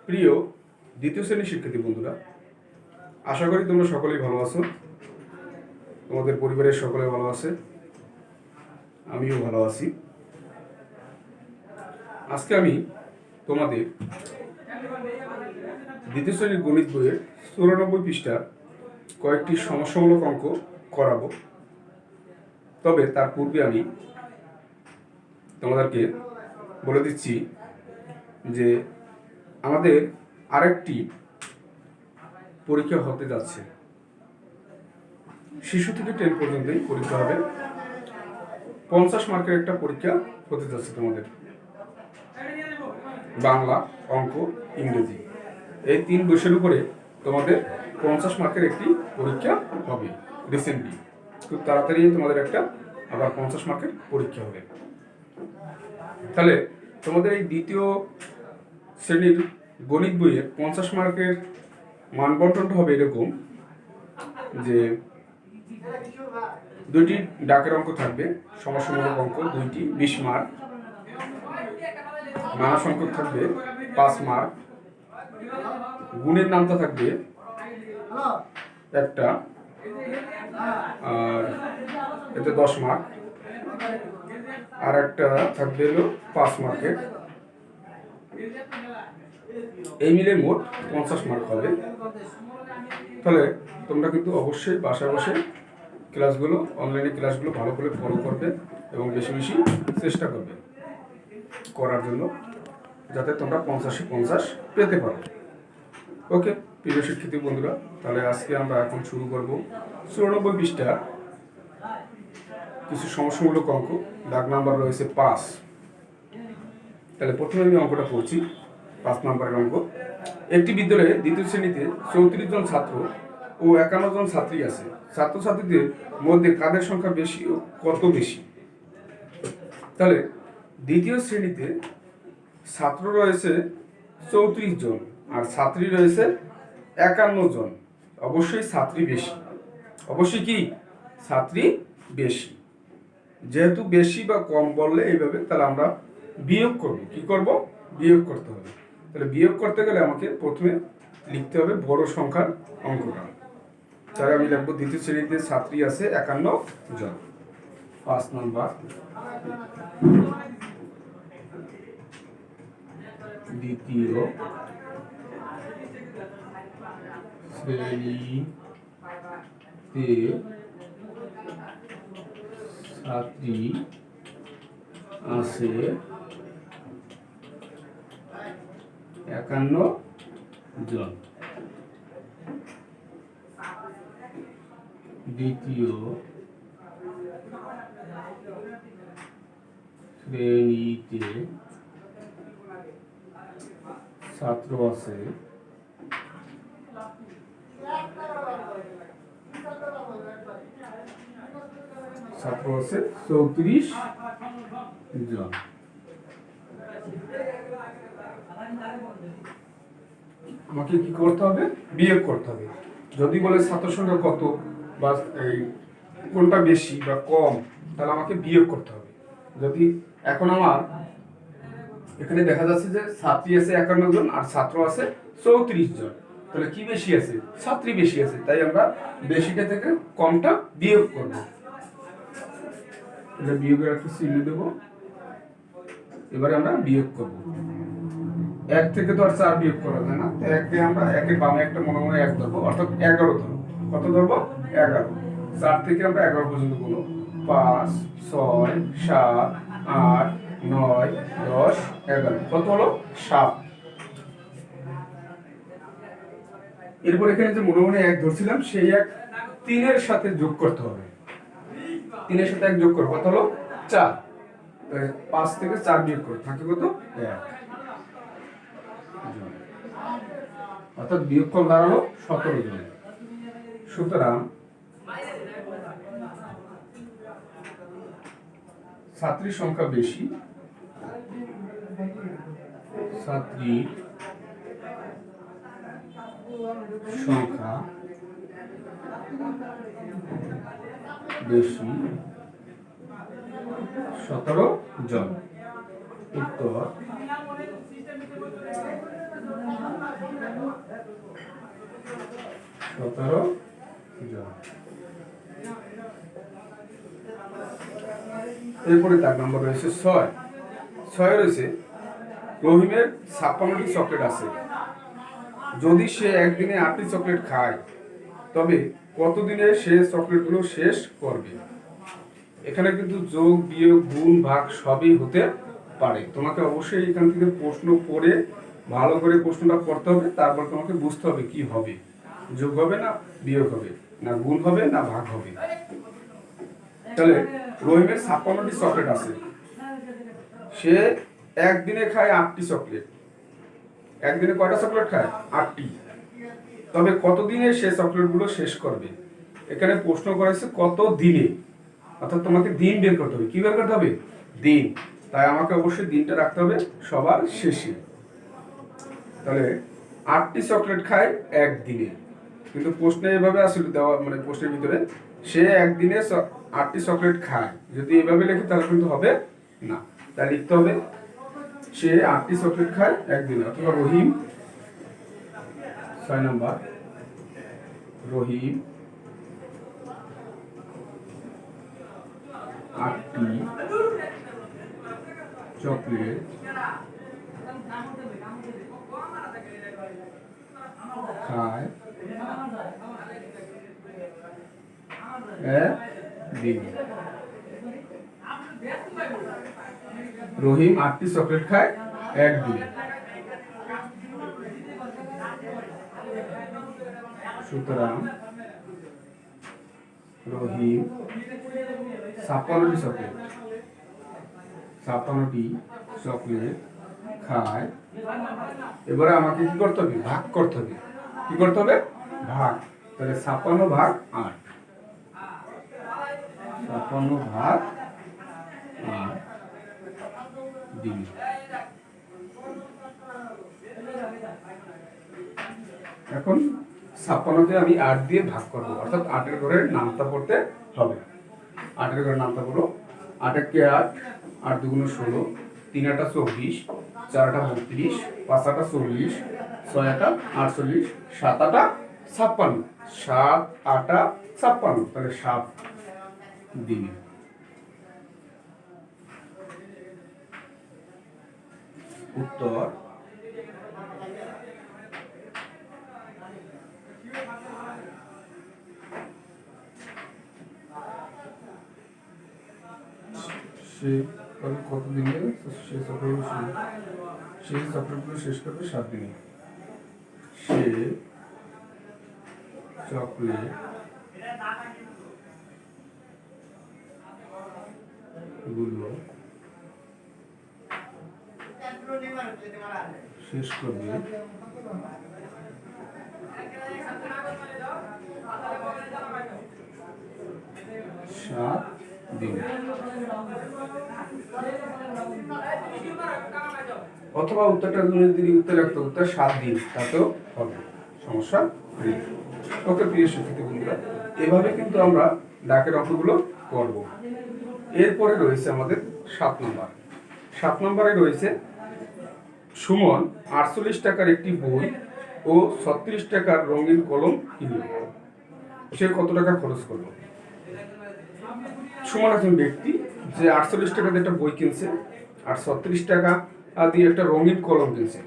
প্রিয় দ্বিতীয় শ্রেণীর শিক্ষার্থী বন্ধুরা, আশা করি তোমরা সকলেই ভালো আছো, তোমাদের পরিবারের সকলে ভালো আছে, আমিও ভালো আছি। আজকে আমি তোমাদের দ্বিতীয় শ্রেণীর গণিত বইয়ের 94 পৃষ্ঠার কয়েকটি সমস্যামূলক অঙ্ক করাবো। তবে তার পূর্বে আমি তোমাদেরকে বলে দিচ্ছি যে আমাদের আরেকটি পরীক্ষা হতে যাচ্ছে। শিশু থেকে 10 পর্যন্তই পরীক্ষা হবে। 50 মার্কের একটা পরীক্ষা হতে যাচ্ছে তোমাদের, বাংলা, অঙ্ক, ইংরেজি, এই 3 বিষয়ের উপরে তোমাদের 50 মার্কের একটি পরীক্ষা হবে। রিসেন্টলি খুব তাড়াতাড়ি তোমাদের একটা আবার 50 মার্কের পরীক্ষা হবে। তাহলে তোমাদের এই দ্বিতীয় শ্রেণীর গণিত বইয়ের 50 মার্কের মানবন্টনটা হবে এরকম যে 2টি ডাকের অঙ্ক থাকবে, সমস্যামূলক অঙ্ক 2টি 20 মার্ক, নানা সংখ্যক থাকবে 5 মার্ক, গুণের নামটা থাকবে একটা, আর এতে 10 মার্ক, আর একটা থাকবে হলো 5 মার্কের। এই মিলে মোট 50 মার্ক হবে। তাহলে তোমরা কিন্তু অবশ্যই বাসায় বসে ক্লাসগুলো, অনলাইনে ক্লাসগুলো ভালো করে ফলো করবে এবং বেশি বেশি চেষ্টা করবে করার জন্য, যাতে তোমরা 50-এ 50 পেতে পারো। ওকে প্রিয় শিক্ষার্থী বন্ধুরা, তাহলে আজকে আমরা এখন শুরু করব 94 পৃষ্ঠা কিছু সমস্যামূলক অঙ্ক। দাগ নাম্বার রয়েছে 5। তাহলে প্রথমে আমি অঙ্কটা পড়ছি। 5 নম্বরের অঙ্ক। একটি বিদ্যালয়ে দ্বিতীয় শ্রেণীতে 34 জন ছাত্র ও 51 জন ছাত্রী আছে। ছাত্রছাত্রীদের মধ্যে কাদের সংখ্যা বেশি ও কত বেশি? তাহলে দ্বিতীয় শ্রেণীতে ছাত্র রয়েছে 34 জন আর ছাত্রী রয়েছে 51 জন। অবশ্যই ছাত্রী বেশি, অবশ্যই কি ছাত্রী বেশি। যেহেতু বেশি বা কম বললে এইভাবে, তাহলে আমরা বিয়োগ করব। কি করব? বিয়োগ করতে হবে। তাহলে বিয়োগ করতে গেলে আমাকে প্রথমে লিখতে হবে বড় সংখ্যার অঙ্কটা। তাহলে আমি লিখব দ্বিতীয় শ্রেণীতে ছাত্রী আছে 51 জন। 5 নম্বর, দ্বিতীয় শ্রেণীতে ছাত্রী আছে 51 জন। দ্বিতীয় শ্রেণীতে ছাত্র আছে 34 জন। আমাকে কি করতে হবে? বিয়োগ করতে হবে। যদি বলে ছাত্র সংখ্যা কত বা এই কোনটা বেশি বা কম, তাহলে আমাকে বিয়োগ করতে হবে। যদি এখন আমার এখানে দেখা যাচ্ছে যে ছাত্রী আছে 51 জন আর ছাত্র আছে 34 জন, তাহলে কি বেশি আছে? ছাত্রী বেশি আছে। তাই আমরা বেশিটা থেকে কমটা বিয়োগ করব। এটা বিয়োগের একটা চিহ্ন দেব। এবারে আমরা বিয়োগ করব। 1 থেকে তো আর 4 বিয়োগ করা যায় না। 1 আমরা 1-এর বামে একটা মনে মনে 1 ধরবো, অর্থাৎ 11 ধরবো। কত ধরবো? 11। 4 থেকে আমরা 11 পর্যন্ত গুনব। 5, 6, 7, 8, 9, 10, 11। কত হলো? 7। এরপর এখানে যে মনে মনে 1 ধরছিলাম, সেই 1 3-এর সাথে যোগ করতে হবে। 3-এর সাথে 1 যোগ করব, কত হলো? 4। 5 থেকে 4 বিয়োগ করব, থাকে কত? 1। অর্থাৎ বিয়োগফল দাঁড়ালো 17 জন। সুতরাং ছাত্রীর সংখ্যা বেশি, ছাত্রীর সংখ্যা বেশি 17 জন। উত্তর 17 জন। এরপরে দাগ নম্বর রয়েছে 6। 6 রয়েছে রহিমের 56টি চকলেট আছে। যদি সে একদিনে 8টি চকলেট খায় তবে কতদিনে সে চকলেটগুলো শেষ করবে? এখানে কিন্তু যোগ বিয়োগ গুণ ভাগ সবই হতে পারে। তোমাকে অবশ্যই এখান থেকে প্রশ্ন পড়ে ভালো করে প্রশ্নটা পড়তে হবে, তারপর তোমাকে বুঝতে হবে কি হবে, যোগ হবে না বিয়োগ হবে না গুণ হবে না ভাগ হবে। তাহলে রহিমের 56টি চকলেট আছে, সে একদিনে খায় 8টি চকলেট। একদিনে কয়টা চকলেট খায়? 8টি। তবে কতদিনে সে চকলেটগুলো শেষ করবে? এখানে প্রশ্ন করেছে কত দিনে, অর্থাৎ তোমাকে দিন বের করতে হবে। কি বের করতে হবে? দিন। তাই আমাকে অবশ্যই দিনটা রাখতে হবে সবার শেষে। তাহলে 8টি চকলেট খায় একদিনে, কিন্তু প্রশ্নে এভাবে আসলে দেওয়া, মানে প্রশ্নের ভিতরে সে একদিনে 8টি চকলেট খায়, যদি এভাবে লিখি তাহলে কিন্তু হবে না। তাই লিখতে হবে সে 8টি চকলেট খায় একদিনে। অথবা রহিম 6 নাম্বার, রহিম 8টি চকলেট খায় একদিন। রহিম 8টি চকলেট খায় একদিনে। সুতরাং রহিম 56টি চকলেট খায়। এবারে আমাকে কি করতে হবে? ভাগ করতে হবে। কি করতে হবে? ভাগ। তাহলে 56 ভাগ 8, 56 ভাগ 8 দিন। এখন 56কে আমি 8 দিয়ে ভাগ করব, অর্থাৎ 8-এর ঘরের নামতা পড়তে হবে। 8-এর ঘরের নামতা পড়ো। 8-কে 8, 8 দুগুণ 16, 3 8 24, 4 8 32, 5 8 40, 6 8 48, 7 8 56, 7 8 56, তাহলে 7 দিন। উত্তর সে কত দিনে সে চক্রগুলো শেষ করবে? 7 দিনে। সে চকলেট গুলো শেষ করবে 7 দিন। অথবা উত্তরটা যদি উত্তর রাখতো উত্তর 7 দিন, তাতেও হবে, সমস্যা নেই। ওকে প্রিয় শিক্ষার্থী বন্ধুরা, এভাবে কিন্তু আমরা ডাকের অঙ্কগুলো করব। এরপরে রয়েছে আমাদের 7 নম্বর। 7 নম্বরে রয়েছে সুমন 48 টাকার একটি বই ও 36 টাকার রঙিন কলম কিনল। সে কত টাকা খরচ করলো? সুমন একজন ব্যক্তি যে 48 টাকা দিয়ে একটা বই কিনছে আর 36 টাকা দিয়ে একটা রঙিন কলম কিনছে।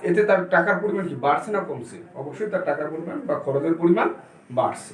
এতে তার টাকার পরিমাণ কি বাড়ছে না কমছে? অবশ্যই তার টাকার পরিমাণ বা খরচের পরিমাণ বাড়ছে।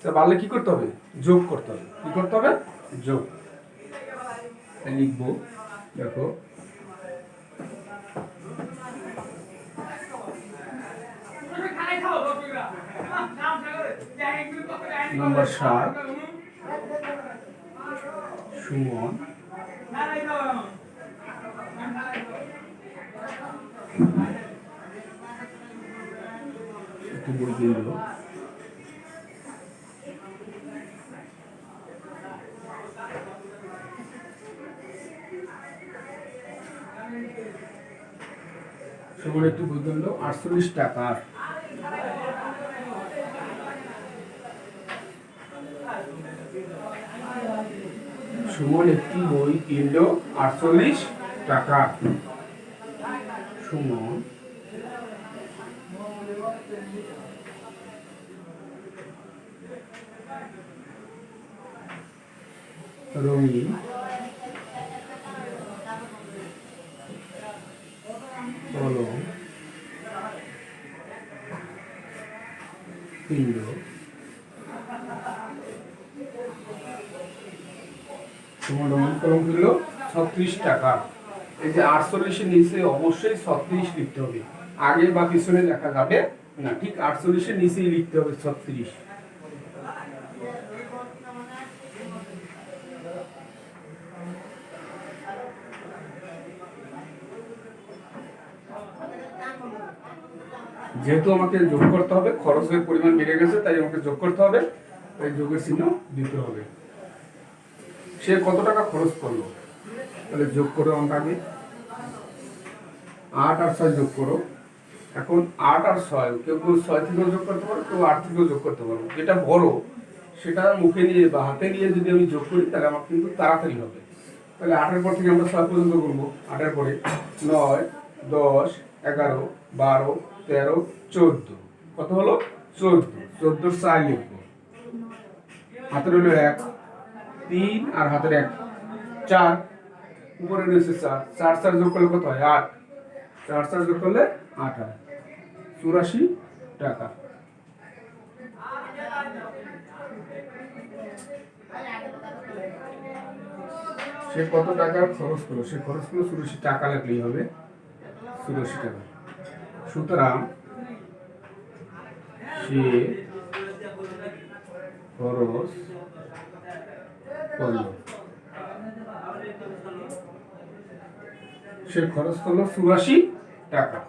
তা বাড়লে কি করতে হবে? যোগ করতে হবে। কি করতে হবে? যোগ। লিখবো, দেখো নম্বর 7, সুমন একটি বই কিনল। সুমন একটি বই কিনল 48 টাকার। সুমন একটি বই কিনল 48 টাকা। সুমন রঙিন কলম পিণ্ড তোমার রঙিন কলম কিনলো 36 টাকা। এই যে 48-এর নিচে অবশ্যই 36 লিখতে হবে, আগে বা পিছনে লেখা যাবে না, ঠিক 48-এর নিচেই লিখতে হবে 36। যেহেতু আমাকে যোগ করতে হবে, খরচের পরিমাণ বেড়ে গেছে, তাই আমাকে যোগ করতে হবে, তাই যোগের চিহ্ন দিতে হবে। সে কত টাকা খরচ করলো, তাহলে যোগ করো আমরা আগে 8 আর 6 যোগ করো। এখন 8 আর 6 কেউ 6 থেকেও যোগ করতে পারো, কেউ 8 থেকেও যোগ করতে পারো। যেটা বড় সেটা মুখে নিয়ে বা হাতে নিয়ে যদি আমি যোগ করি তাহলে আমার কিন্তু তাড়াতাড়ি হবে। তাহলে 8-এর পর থেকে আমরা 6 পর্যন্ত করবো। 8-এর পরে 9, 10, 11, 12, 13, 14, কত হলো 14। 14 4 লিখবো, হাতের হলো 1, 3 আর হাতের 1 4, উপরে রয়েছে 4, 4 4 যোগ করলে কত হয় 8, 4 4 যোগ করলে 8 হয়, 84 টাকা। সে কত টাকা খরচ করলো, সে খরচ করলো 84 টাকা, লাগলেই হবে 84 টাকা। সুতরাং সে খরচ করলো, সে খরচ করলো 84 টাকা।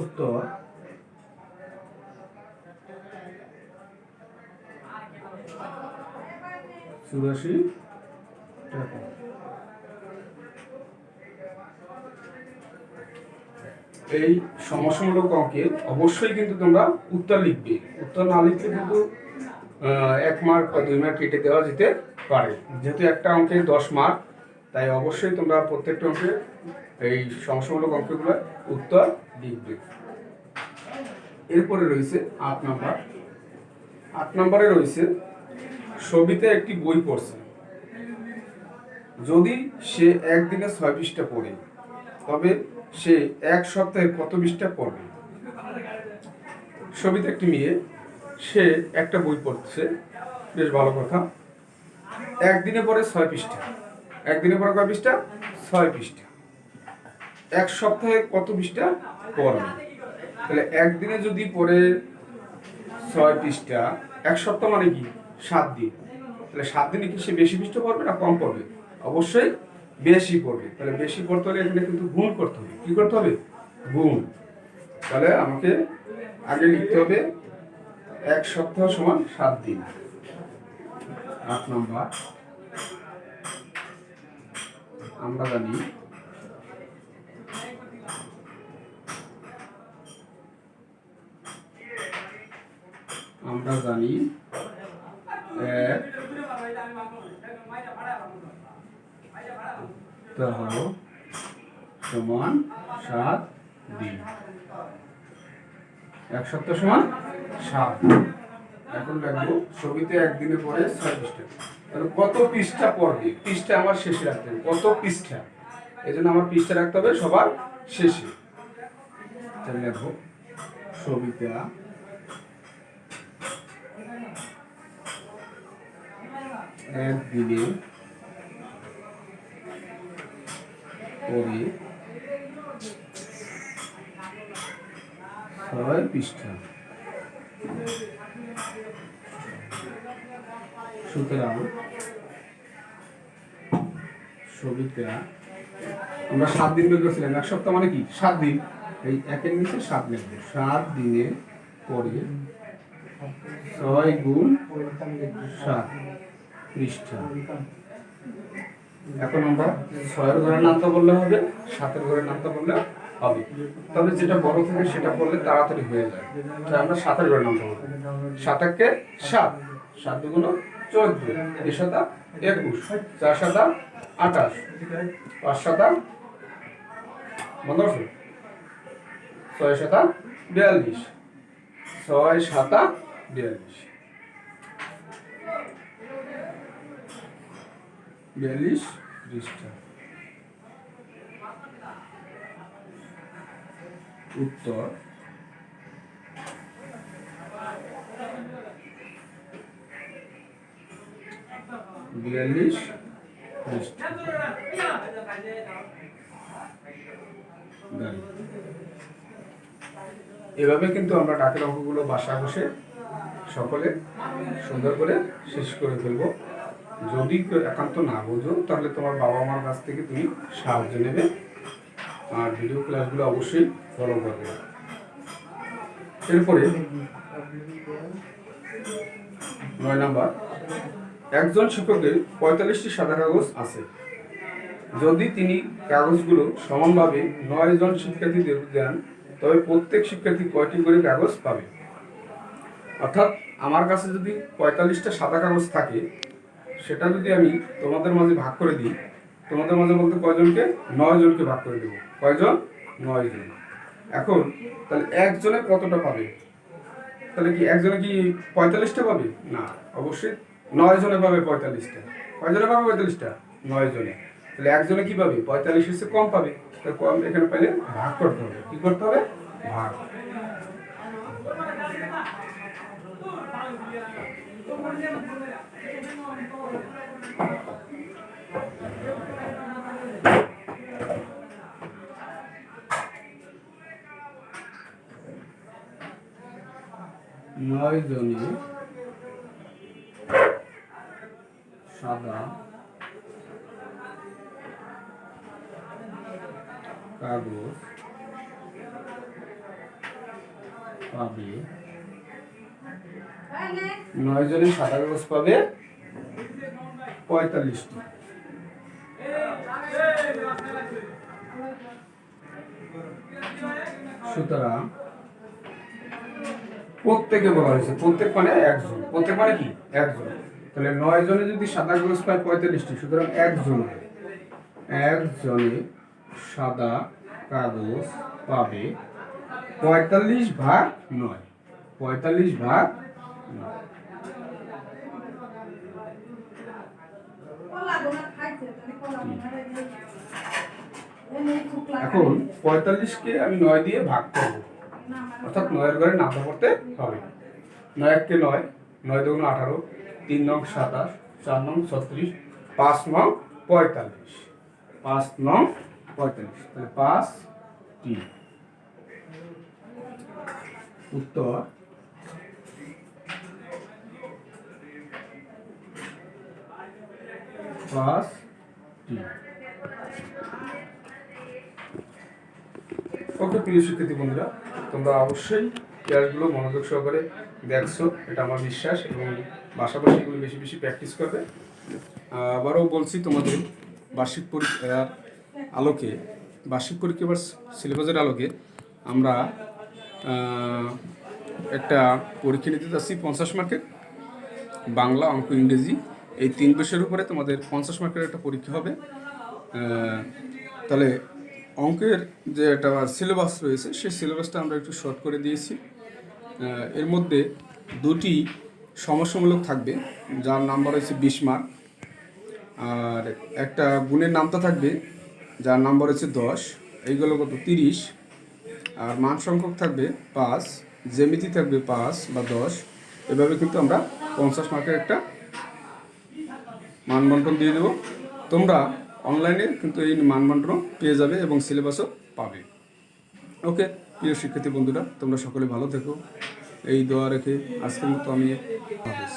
উত্তর 84 টাকা। এই সমস্যামূলক অঙ্কে অবশ্যই কিন্তু তোমরা উত্তর লিখবে, উত্তর না লিখলে কিন্তু 1 মার্ক বা 2 মার্ক কেটে দেওয়া যেতে পারে। যেহেতু একটা অঙ্কে 10 মার্ক, তাই অবশ্যই তোমরা প্রত্যেকটা অঙ্কে এই সমস্যামূলক অঙ্কগুলো উত্তর লিখবে। এরপরে রয়েছে 8 নাম্বার। 8 নম্বরে রয়েছে ছবিতে একটি বই পড়ছে, যদি সে একদিনে 6 পৃষ্ঠা পড়ে তবে সে 1 সপ্তাহে কত পৃষ্ঠা পড়বে। ছবিতে একটি মেয়ে, সে একটা বই পড়ছে, বেশ ভালো কথা, একদিনে পড়ে 6 পৃষ্ঠা, একদিনে পড়ে কয় পৃষ্ঠা 6 পৃষ্ঠা, 1 সপ্তাহে কত পৃষ্ঠা পড়বে। তাহলে একদিনে যদি পড়ে 6 পৃষ্ঠা, 1 সপ্তাহ মানে কি 7 দিন, তাহলে 7 দিনে কি সে বেশি পৃষ্ঠা পড়বে না কম পড়বে, অবশ্যই বেশি পড়বে। তাহলে বেশি পড়তে হলে এখানে কিন্তু গুণ করতে হবে, কি করতে হবে গুণ। তাহলে আমাকে আগে লিখতে হবে 1 সপ্তাহ সমান 7 দিন। 8 নম্বর, আমরা জানি এক সপ্তাহ সমান 7 দিন। 1 সপ্তাহ সমান 7। এখন দেখবো ছবিতে একদিনে পড়ে 6 পৃষ্ঠা, তাহলে কত পৃষ্ঠা পড়বে, পৃষ্ঠা আমার শেষে রাখতে হবে, কত পৃষ্ঠা, এই জন্য আমার পৃষ্ঠা রাখতে হবে সবার শেষে। তাহলে দেখো ছবিটা একদিনে পড়ে 6 পৃষ্ঠা, সুতরাং ছবিটা আমরা 7 দিন বের করেছিলাম, 1 সপ্তাহ মানে কি 7 দিন, এই 1-এর নিচে 7 লিখবো, 7 দিনে পরে 6 গুণ 7 পৃষ্ঠা। এখন আমরা 6-এর ঘরের নামটা বললে হবে, 7-এর ঘরের নামটা বললে হবে, তবে যেটা বড় থাকে সেটা পড়লে তাড়াতাড়ি হয়ে যায়, তাই আমরা 7-এর ঘরের নামটা বলবো। 7-একে 7, 7 দুগুণ 14, 3 7 21, 4 7 28, 5 7 বন্ধ করছো, 6 7 42, 6 7 42। 42 পৃষ্ঠা। উত্তর 42 পৃষ্ঠা। এভাবে কিন্তু আমরা ডাকের অঙ্কগুলো বাসায় বসে সকলে সুন্দর করে শেষ করে ফেলবো। যদি একান্ত না বোঝো তাহলে তোমার বাবা মার কাছ থেকে তুমি সাহায্য নেবে, আর ভিডিও ক্লাসগুলো অবশ্যই ফলো করবে। এরপরে 9 নাম্বার, একজন শিক্ষকের 45টি সাদা কাগজ আছে। যদি তিনি কাগজগুলো সমানভাবে 9 জন শিক্ষার্থীদের দেন তবে প্রত্যেক শিক্ষার্থী কয়টি করে কাগজ পাবে? অর্থাৎ আমার কাছে যদি 45টা সাদা কাগজ থাকে, সেটা যদি আমি তোমাদের মাঝে ভাগ করে দিই, তোমাদের মাঝে বলতে কয়জনকে? 9 জনকে ভাগ করে দেবো। কয়জন? 9 জন। এখন তাহলে একজনে কতটা পাবে? তাহলে কি একজনে কি 45টা পাবে? না, অবশ্যই 9 জনে পাবে 45টা। কয়জনে পাবে 45টা? 9 জনে। তাহলে একজনে কি পাবে? 45 এর চেয়ে কম পাবে। তাহলে কম এখানে পাইলে ভাগ করতে হবে। কি করতে হবে? ভাগ। নয় জনে সাদা কাগজ পাবে, 9 জনে সাদা কাগজ পাবে 45টি। সুতরাং প্রত্যেকে বলা হয়েছে, প্রত্যেক মানে একজন, প্রত্যেক মানে কি? একজন। তাহলে 9 জনে যদি সাদা কাগজ পায় 45টি, সুতরাং একজনে সাদা কাগজ পাবে 45 ভাগ 9। 45 ভাগ 9। এখন 45কে আমি 9 দিয়ে ভাগ করব, অর্থাৎ 9 এর ঘরে নামটা করতে হবে। 9 কে 9, 9 দুগুণ 18, 3 নং 27, 4 নং 36, 5 নং 45, 5 নং 45। তাহলে 5টি। উত্তর 5টি। ওকে প্রিয় শিক্ষার্থী বন্ধুরা, তোমরা অবশ্যই ক্লাসগুলো মনোযোগ সহকারে দেখছো, এটা আমার বিশ্বাস, এবং বাসাবাসি এগুলো বেশি বেশি প্র্যাকটিস করবে। আবারও বলছি, তোমাদের বার্ষিক পরীক্ষার আলোকে, বার্ষিক পরীক্ষা বা সিলেবাসের আলোকে আমরা একটা পরীক্ষা নিতে যাচ্ছি 50 মার্কের, বাংলা, অঙ্ক, ইংরেজি, এই 3 বিষয়ের উপরে তোমাদের 50 মার্কের একটা পরীক্ষা হবে। তাহলে অঙ্কের যে একটা সিলেবাস রয়েছে, সেই সিলেবাসটা আমরা একটু শর্ট করে দিয়েছি। এর মধ্যে 2টি সমস্যামূলক থাকবে, যার নাম্বার হচ্ছে 20 মার্ক, আর একটা গুণের নামতা থাকবে যার নাম্বার হচ্ছে 10, এইগুলো কত? 30। আর মান সংখ্যক থাকবে 5, জ্যামিতি থাকবে 5 বা 10। এভাবে কিন্তু আমরা 50 মার্কের একটা মানবন্টন দিয়ে দেবো। তোমরা অনলাইনে কিন্তু এই মানবন্টন পেয়ে যাবে এবং সিলেবাসও পাবে। ওকে প্রিয় শিক্ষার্থী বন্ধুরা, তোমরা সকলে ভালো থেকো, এই দোয়া রেখে আজকের মতো আমি হাফেজ।